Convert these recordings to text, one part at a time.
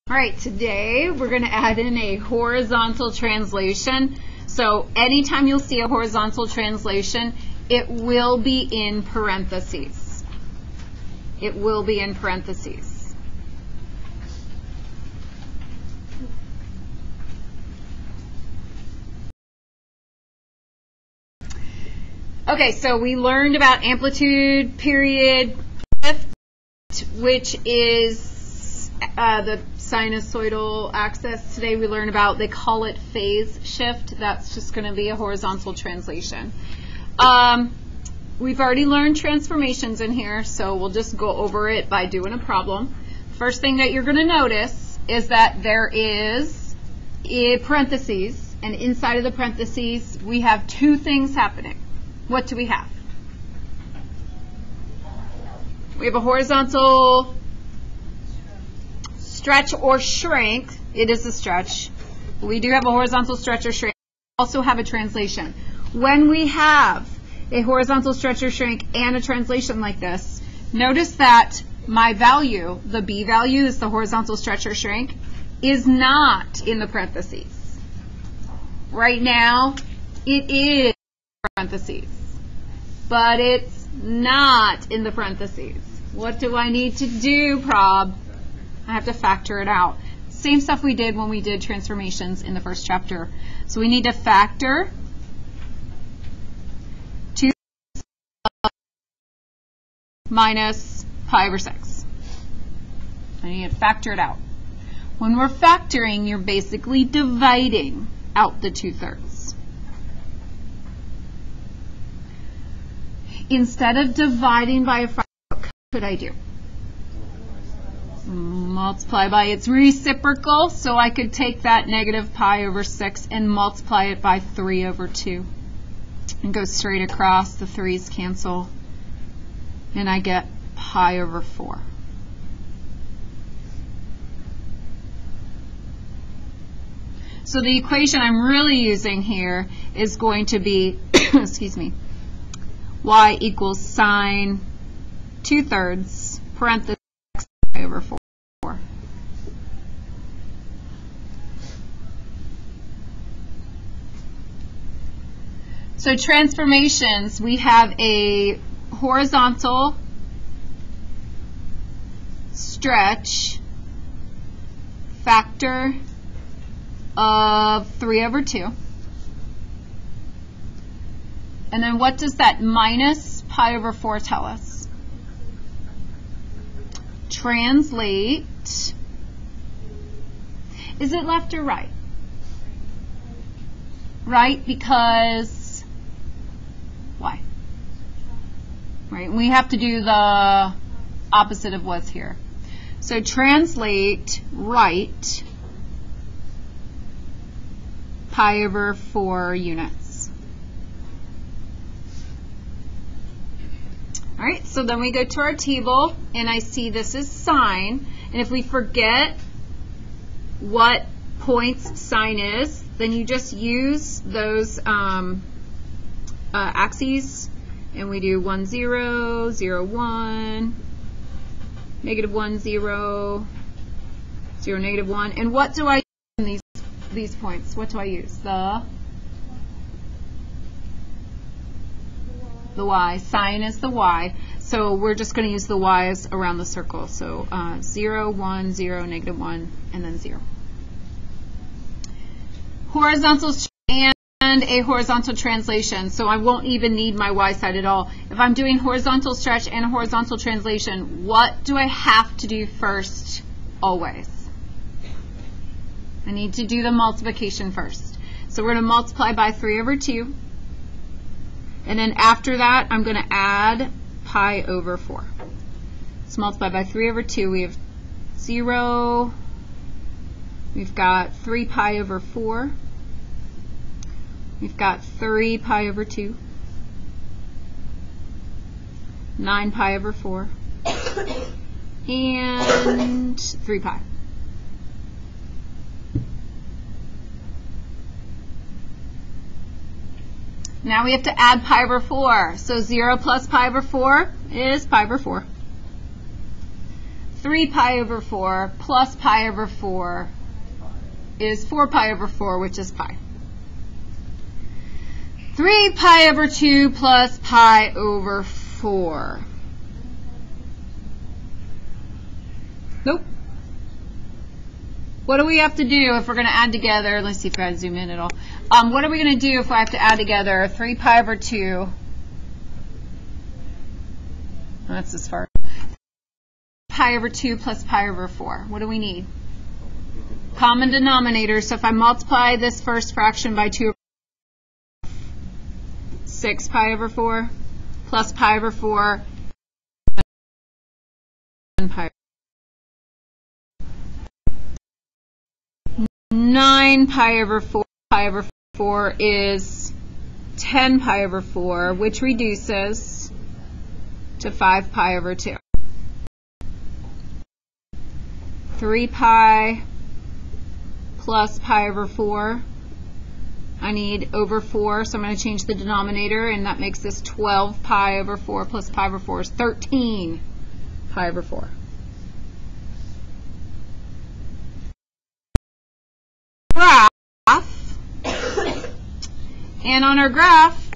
All right, today we're going to add in a horizontal translation. So anytime you'll see a horizontal translation, it will be in parentheses. It will be in parentheses. Okay, so we learned about amplitude, period, shift, which is the sinusoidal axis. Today we learn about, they call it phase shift. That's just going to be a horizontal translation. We've already learned transformations in here, so we'll just go over it by doing a problem. First thing that you're going to notice is that there is a parentheses, and inside of the parentheses we have two things happening. What do we have? We have a horizontal stretch or shrink. It is a stretch. We do have a horizontal stretch or shrink. We also have a translation. When we have a horizontal stretch or shrink and a translation like this, notice that my value, the B value is the horizontal stretch or shrink, is not in the parentheses. Right now, it is parentheses, but it's not in the parentheses. What do I need to do, Prob? I have to factor it out. Same stuff we did when we did transformations in the first chapter. So we need to factor 2 minus pi over 6. I need to factor it out. When we're factoring, you're basically dividing out the 2/3. Instead of dividing by a fraction, what could I do? Multiply by its reciprocal, so I could take that negative pi over 6 and multiply it by 3 over 2 and go straight across. The 3's cancel and I get pi over 4. So the equation I'm really using here is going to be excuse me, y equals sine 2/3 parentheses pi over 4. So transformations, we have a horizontal stretch factor of 3 over 2. And then what does that minus pi over 4 tell us? Translate. Is it left or right? Right, because why? Right, we have to do the opposite of what's here. So translate right pi over 4 units. All right, so then we go to our table, and I see this is sine. And if we forget what points sine is, then you just use those axes, and we do 1, 0, 0, 1, negative 1, 0, 0, negative 1. And what do I use in these points? What do I use? The y. Sine is the y. So we're just going to use the y's around the circle. So 0, 1, 0, negative 1, and then 0. Horizontal and a horizontal translation. So I won't even need my y side at all. If I'm doing horizontal stretch and a horizontal translation, what do I have to do first always? I need to do the multiplication first. So we're going to multiply by 3 over 2. And then after that, I'm going to add pi over 4. So multiply by 3 over 2, we have 0. We've got 3 pi over 4. We've got 3 pi over 2. 9 pi over 4. And 3 pi. Now we have to add pi over 4. So 0 plus pi over 4 is pi over 4. 3 pi over 4 plus pi over 4 is 4 pi over 4, which is pi. 3 pi over 2 plus pi over 4. Nope. What do we have to do if we're going to add together? Let's see if I zoom in at all. What are we going to do if I have to add together 3 pi over 2? That's as far. Pi over 2 plus pi over 4. What do we need? Common denominator. So if I multiply this first fraction by 2, 6 pi over 4 plus pi over 4 and pi. 9 pi over 4 is 10 pi over 4, which reduces to 5 pi over 2. 3 pi plus pi over 4. I need over 4, so I'm going to change the denominator, and that makes this 12 pi over 4 plus pi over 4 is 13 pi over 4. Graph. And on our graph,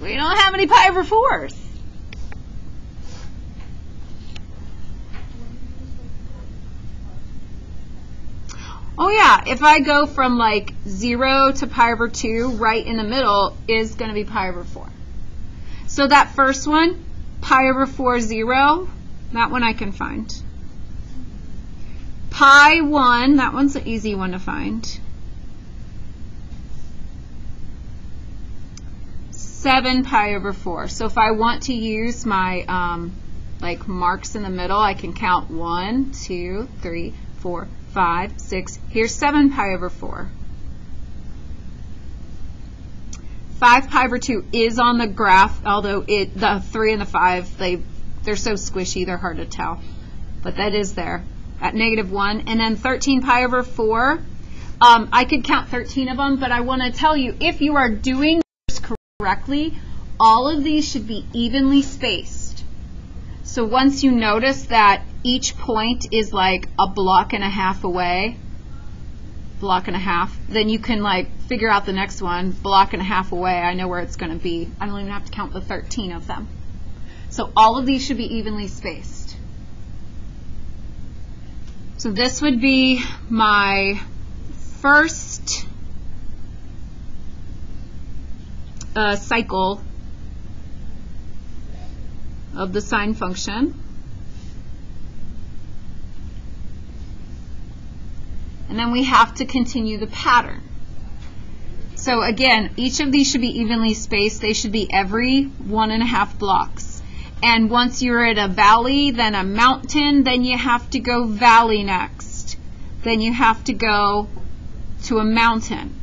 we don't have any pi over 4s. Oh yeah, if I go from like 0 to pi over 2, right in the middle is going to be pi over 4. So that first one, pi over 4, 0, that one I can find. Pi 1, that one's an easy one to find. 7 pi over 4. So if I want to use my like marks in the middle, I can count 1, 2, 3, 4, 5, 6. Here's 7 pi over 4. 5 pi over 2 is on the graph, although the 3 and the 5, they're so squishy, they're hard to tell. But that is there at -1. And then 13 pi over 4, I could count 13 of them, but I want to tell you, if you are doing this correctly, all of these should be evenly spaced. So once you notice that each point is like a block and a half away, then you can like figure out the next one, block and a half away, I know where it's going to be. I don't even have to count the 13 of them. So all of these should be evenly spaced. So this would be my first cycle of the sine function. And then we have to continue the pattern. So again, each of these should be evenly spaced. They should be every 1.5 blocks. And once you're at a valley, then a mountain, then you have to go valley next. Then you have to go to a mountain.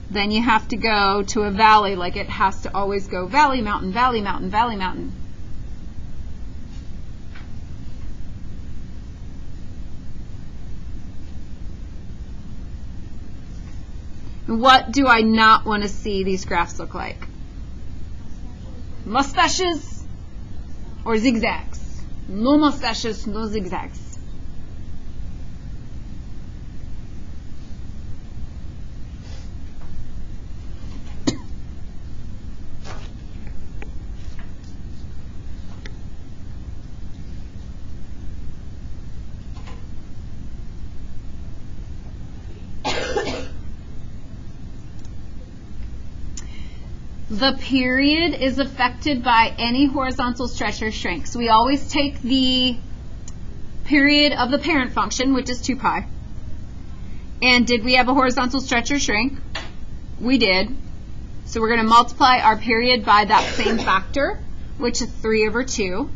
Then you have to go to a valley, like it has to always go valley, mountain, valley, mountain, valley, mountain. What do I not want to see these graphs look like? Mustaches or zigzags? No mustaches, no zigzags. The period is affected by any horizontal stretch or shrink. So we always take the period of the parent function, which is 2 pi. And did we have a horizontal stretch or shrink? We did. So we're going to multiply our period by that same factor, which is 3 over 2.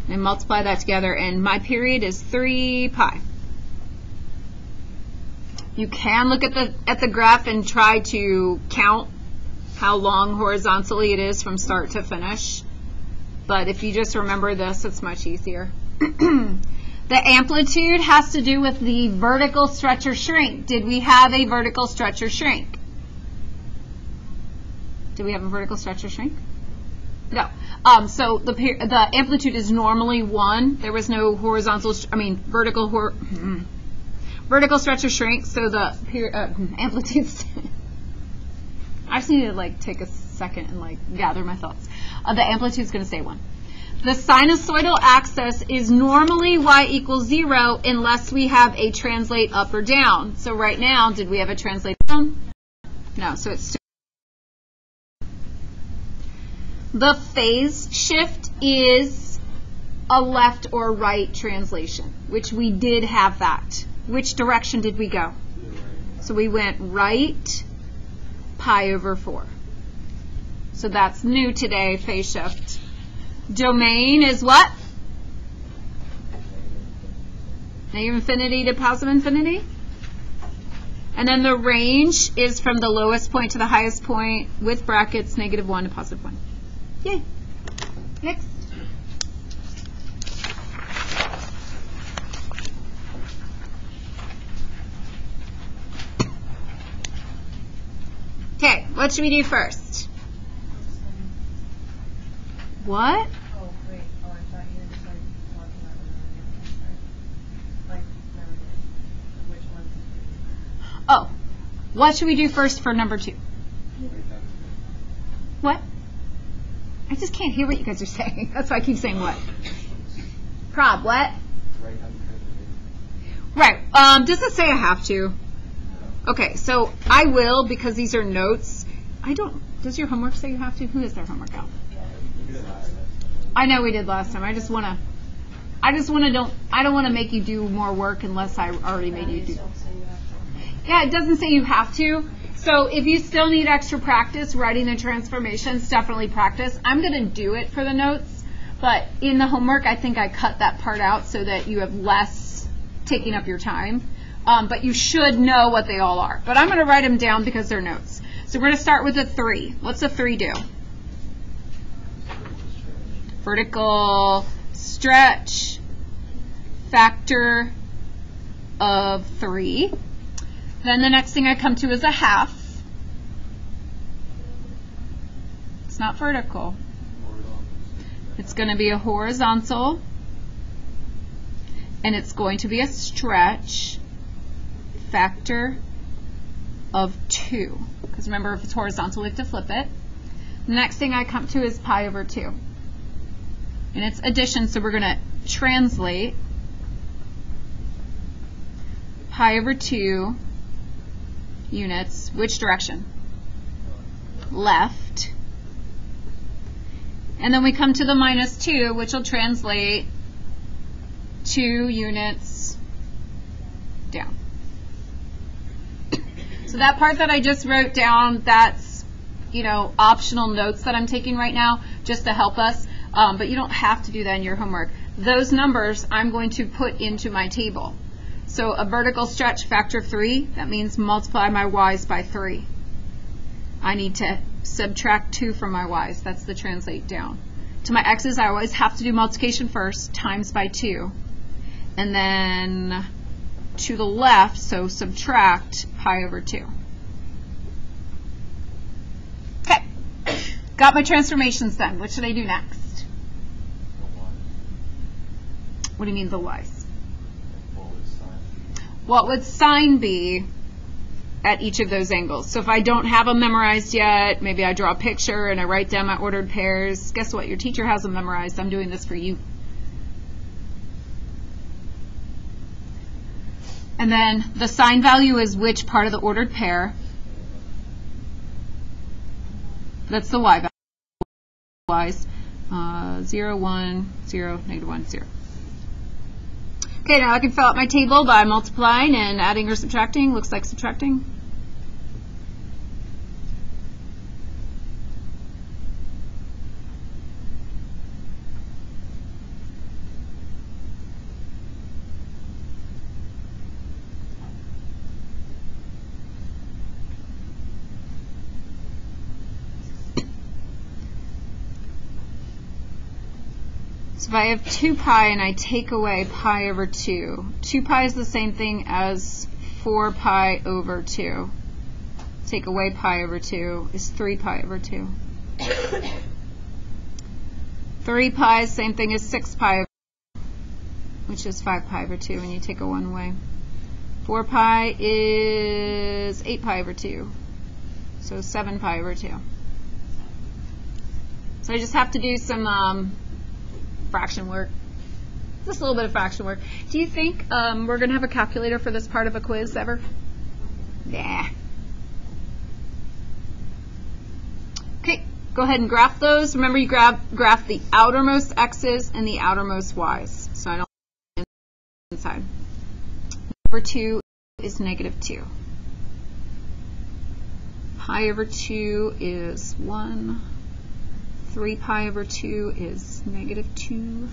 And multiply that together, and my period is 3 pi. You can look at the graph and try to count how long horizontally it is from start to finish. But if you just remember this, it's much easier. The amplitude has to do with the vertical stretch or shrink. Did we have a vertical stretch or shrink? Did we have a vertical stretch or shrink? No. So the amplitude is normally 1. There was no vertical stretch or shrink, so the amplitude's I just need to like take a second and like gather my thoughts. The amplitude's going to stay 1. The sinusoidal axis is normally y equals 0 unless we have a translate up or down. So right now, did we have a translate down? No, so it's still. The phase shift is a left or right translation, which we did have that. Which direction did we go? So we went right, pi over 4. So that's new today, phase shift. Domain is what? Negative infinity to positive infinity. And then the range is from the lowest point to the highest point with brackets, -1 to +1. Yay. Next. Okay, what should we do first? What? Oh, wait. Oh, I thought you were just like talking about it. Like, never did. Which one? Oh, what should we do first for number 2? What? I just can't hear what you guys are saying. That's why I keep saying what. Prob, what? Right. Does it say I have to? Okay, so I will because these are notes. I don't. Does your homework say you have to? Who is their homework out? I know we did last time. I don't want to make you do more work unless I already made you do. Yeah, it doesn't say you have to. So if you still need extra practice writing the transformations, definitely practice. I'm going to do it for the notes, but in the homework, I think I cut that part out so that you have less taking up your time. But you should know what they all are. But I'm going to write them down because they're notes. So we're going to start with a 3. What's a 3 do? Vertical stretch, factor of 3. Then the next thing I come to is a half. It's not vertical. It's going to be a horizontal. And it's going to be a stretch, factor of 2. Because remember, if it's horizontal, we have to flip it. The next thing I come to is pi over 2. And it's addition, so we're going to translate pi over 2 units. Which direction? Left. And then we come to the -2, which will translate 2 units down. So that part that I just wrote down, that's, optional notes that I'm taking right now just to help us. But you don't have to do that in your homework. Those numbers I'm going to put into my table. So a vertical stretch factor of 3, that means multiply my y's by 3. I need to subtract 2 from my y's. That's the translate down. To my x's, I always have to do multiplication first, times by 2. And then to the left, so subtract pi over 2. Okay, got my transformations done. What should I do next? What do you mean the y's? What would sine be at each of those angles? So if I don't have them memorized yet, maybe I draw a picture and I write down my ordered pairs. Guess what? Your teacher has them memorized. I'm doing this for you. And then the sine value is which part of the ordered pair? That's the y value. Y's. 0, 1, 0, -1, 0. Okay, now I can fill out my table by multiplying and adding or subtracting. Looks like subtracting. So if I have 2 pi and I take away pi over 2, 2 pi is the same thing as 4 pi over 2. Take away pi over 2 is 3 pi over 2. 3 pi is same thing as 6 pi, which is 5 pi over 2 when you take a 1 away. 4 pi is 8 pi over 2, so 7 pi over 2. So I just have to do some fraction work. Just a little bit of fraction work. Do you think we're going to have a calculator for this part of a quiz ever? Nah. Okay, go ahead and graph those. Remember, you graph the outermost x's and the outermost y's. So I don't inside. Number 2 is -2. Pi over 2 is 1. 3 pi over 2 is -2.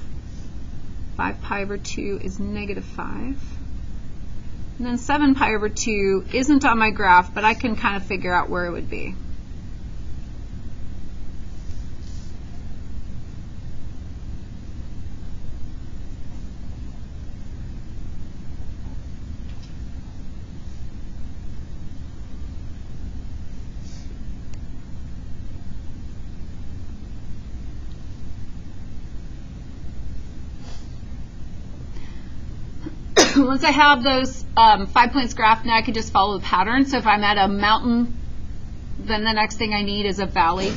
5 pi over 2 is -5. And then 7 pi over 2 isn't on my graph, but I can kind of figure out where it would be. Once I have those 5 points graphed, now I can just follow the pattern. So if I'm at a mountain, then the next thing I need is a valley.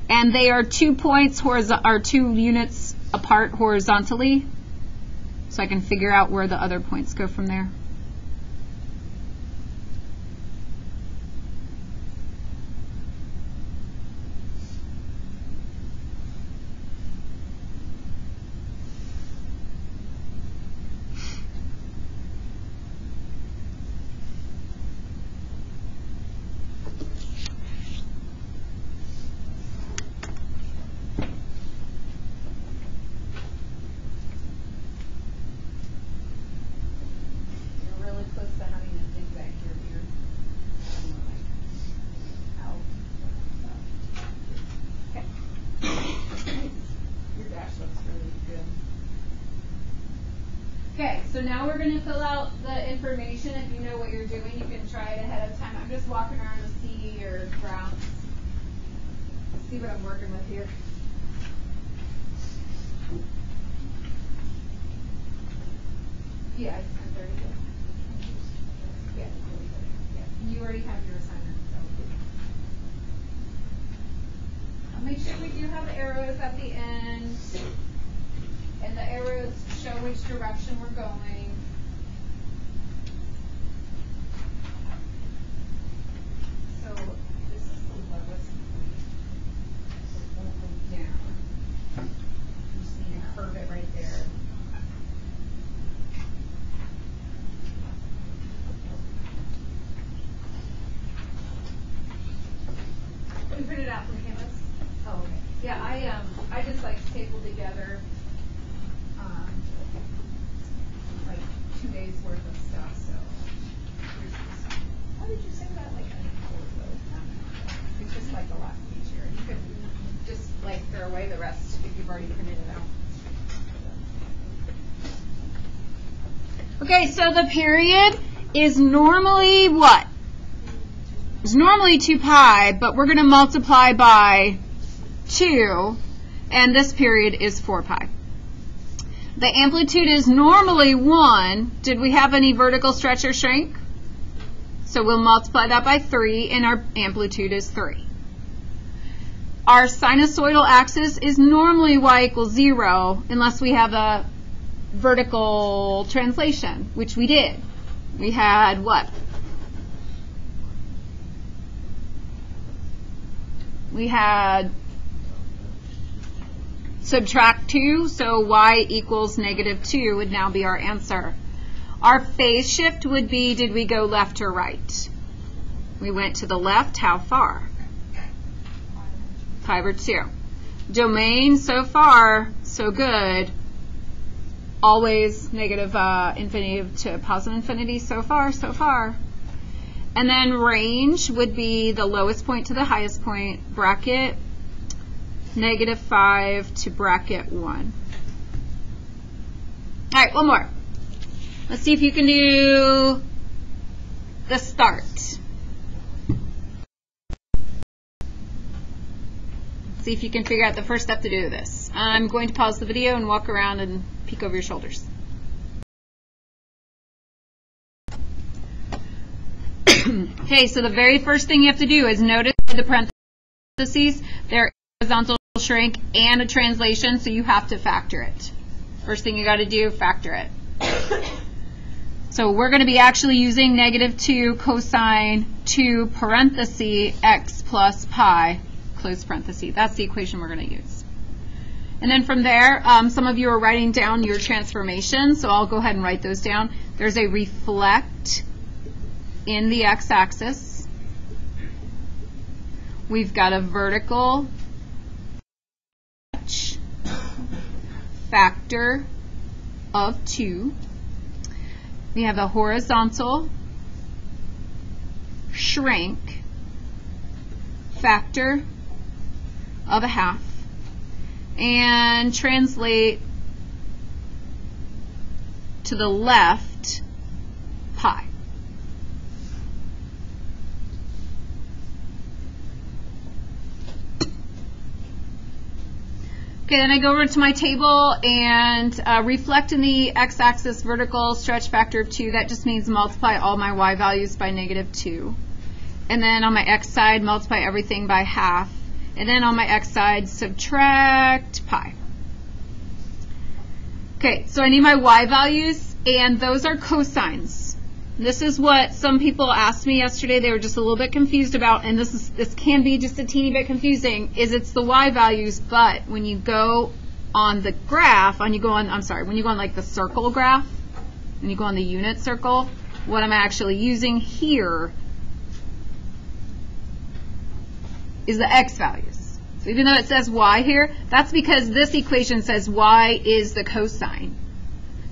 And they are 2 points, or 2 units apart horizontally. So I can figure out where the other points go from there. Okay, so now we're going to fill out the information. If you know what you're doing, you can try it ahead of time. I'm just walking around to see your grounds. See what I'm working with here. Yeah, it's 10:30. Yeah. You already have your assignment. So. I'll make sure we do have arrows at the end. And the arrows show which direction we're going. So this is the lowest point. So it won't go down. You just need to curve it right there. We printed it out from Canvas. Oh, okay. Yeah, I just like stapled together. Like 2 days worth of stuff, so here's this. How did you say that? Like an hour ago? It's just like the last page here. You can just like throw away the rest if you've already printed it out. Okay, so the period is normally what? It's normally 2 pi, but we're going to multiply by 2, and this period is 4 pi. The amplitude is normally 1. Did we have any vertical stretch or shrink? So we'll multiply that by 3, and our amplitude is 3. Our sinusoidal axis is normally y equals 0, unless we have a vertical translation, which we did. We had what? We had subtract 2, so y equals -2 would now be our answer. Our phase shift would be, did we go left or right? We went to the left. How far? Pi over 2. Domain, so far, so good. Always negative infinity to positive infinity, so far, so far. And then range would be the lowest point to the highest point, bracket, -5 to bracket 1. All right, one more. Let's see if you can do the start. Let's see if you can figure out the first step to do this. I'm going to pause the video and walk around and peek over your shoulders. Okay, so the very first thing you have to do is notice the parentheses. There is a horizontal shrink and a translation, so you have to factor it. First thing you got to do, factor it. So we're going to be actually using -2 cosine 2 parenthesis x plus pi close parenthesis. That's the equation we're going to use. And then from there, some of you are writing down your transformations, so I'll go ahead and write those down. There's a reflect in the x-axis. We've got a vertical factor of 2. We have a horizontal shrink factor of 1/2, and translate to the left pi. Okay, then I go over to my table and reflect in the x-axis vertical stretch factor of 2. That just means multiply all my y values by -2. And then on my x side, multiply everything by 1/2. And then on my x side, subtract pi. Okay, so I need my y values, and those are cosines. This is what some people asked me yesterday. They were just a little bit confused about, and this can be just a teeny bit confusing, is it's the y values, but when you go on the graph, when you go on like the circle graph, when you go on the unit circle, what I'm actually using here is the x values. So even though it says y here, that's because this equation says y is the cosine.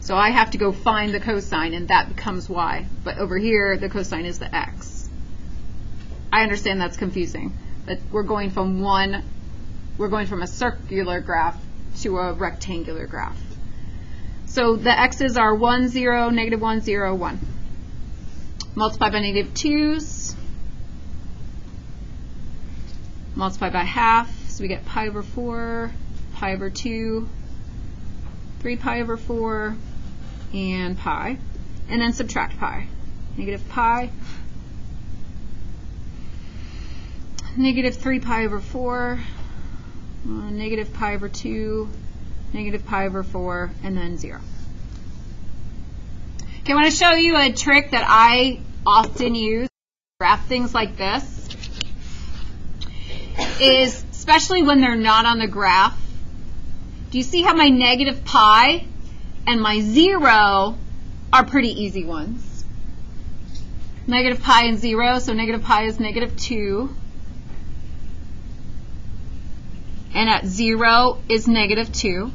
So I have to go find the cosine, and that becomes y. But over here, the cosine is the x. I understand that's confusing, but we're going from a circular graph to a rectangular graph. So the x's are 1, 0, -1, 0, 1. Multiply by -2's. Multiply by 1/2, so we get pi over 4, pi over 2, 3 pi over 4, and pi, and then subtract pi. -pi, -3 pi over 4, -pi over 2, -pi over 4, and then 0. Okay, I want to show you a trick that I often use to graph things like this. Is especially when they're not on the graph. Do you see how my -pi and my 0 are pretty easy ones? -pi and 0, so -pi is -2. And at 0 is -2.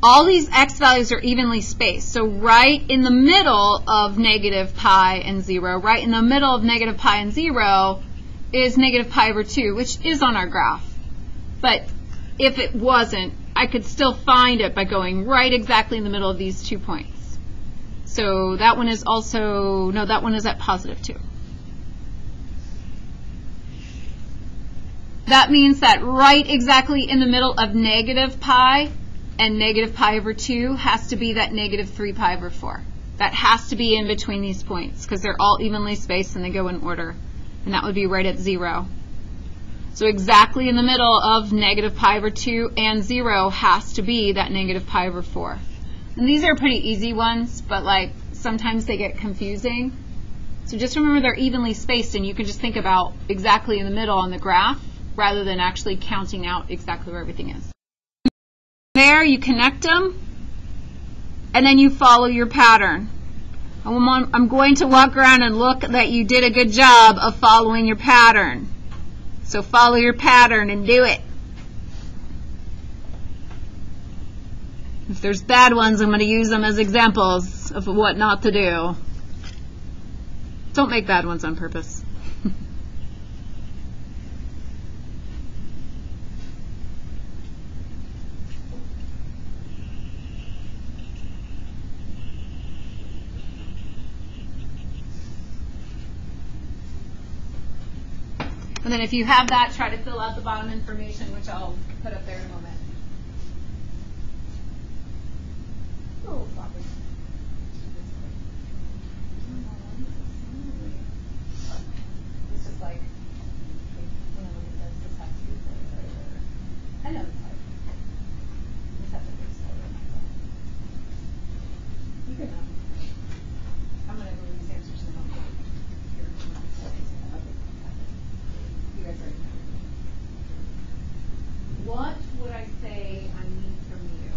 All these x values are evenly spaced. So right in the middle of -pi and 0, right in the middle of -pi and 0, is -pi over 2, which is on our graph. But if it wasn't, I could still find it by going right exactly in the middle of these 2 points. So that one is also, no, that one is at +2. That means that right exactly in the middle of -pi and -pi over 2 has to be that -3 pi over 4. That has to be in between these points because they're all evenly spaced and they go in order. And that would be right at 0. So exactly in the middle of -pi over 2 and 0 has to be that -pi over 4. And these are pretty easy ones, but like sometimes they get confusing. So just remember they're evenly spaced, and you can just think about exactly in the middle on the graph rather than actually counting out exactly where everything is. There you connect them, and then you follow your pattern. I'm going to walk around and look that you did a good job of following your pattern. So follow your pattern and do it. If there's bad ones, I'm going to use them as examples of what not to do. Don't make bad ones on purpose. And then if you have that, try to fill out the bottom information, which I'll put up there in a moment. Oh, floppy. It's just like, when I look at this, this has to be right there. I know it's hard. Just have to fix it over my phone. You can I'm going to go these answers in a moment. You guys ready? What would I say I need from you?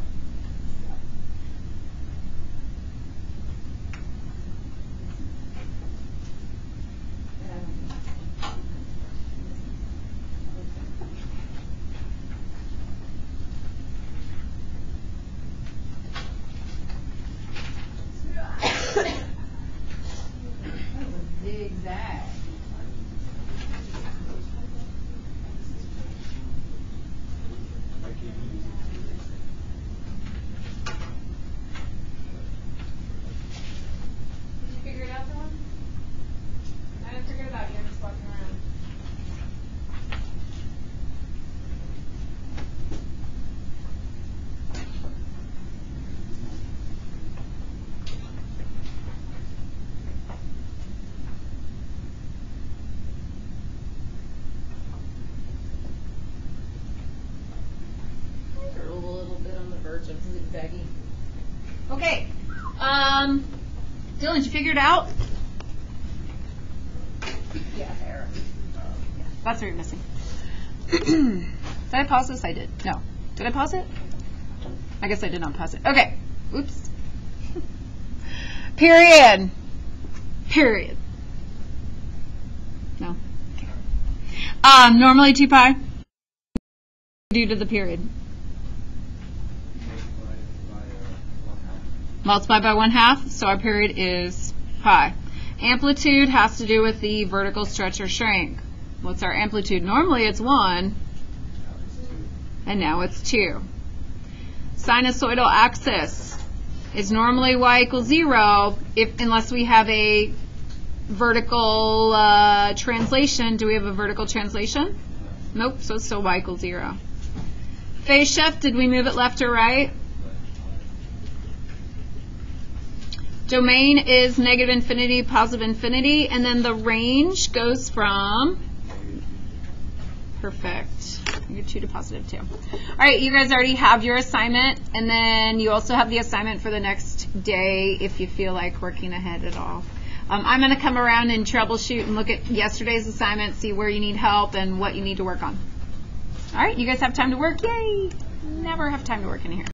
That was a zigzag. Did you figure it out, Dylan? I didn't figure it out yet. I'm just walking around. You're a little bit on the verge of zigzaggy. Okay. Dylan, did you figure it out? Yeah, there. Yeah, that's what you're missing. Did I pause this? I did. No. Did I pause it? I guess I did not pause it. Okay. Oops. Period. Period. No. Okay. Normally 2 pi due to the period. Multiply by 1/2, so our period is pi. Amplitude has to do with the vertical stretch or shrink. What's our amplitude? Normally it's 1, and now it's 2. Sinusoidal axis is normally y equals 0 unless we have a vertical translation. Do we have a vertical translation? Nope, so it's still y equals 0. Phase shift, did we move it left or right? Domain is negative infinity, positive infinity, and then the range goes from, perfect, you're 2 to positive 2. All right, you guys already have your assignment, and then you also have the assignment for the next day if you feel like working ahead at all. I'm going to come around and troubleshoot and look at yesterday's assignment, see where you need help and what you need to work on. All right, you guys have time to work? Yay! Never have time to work in here.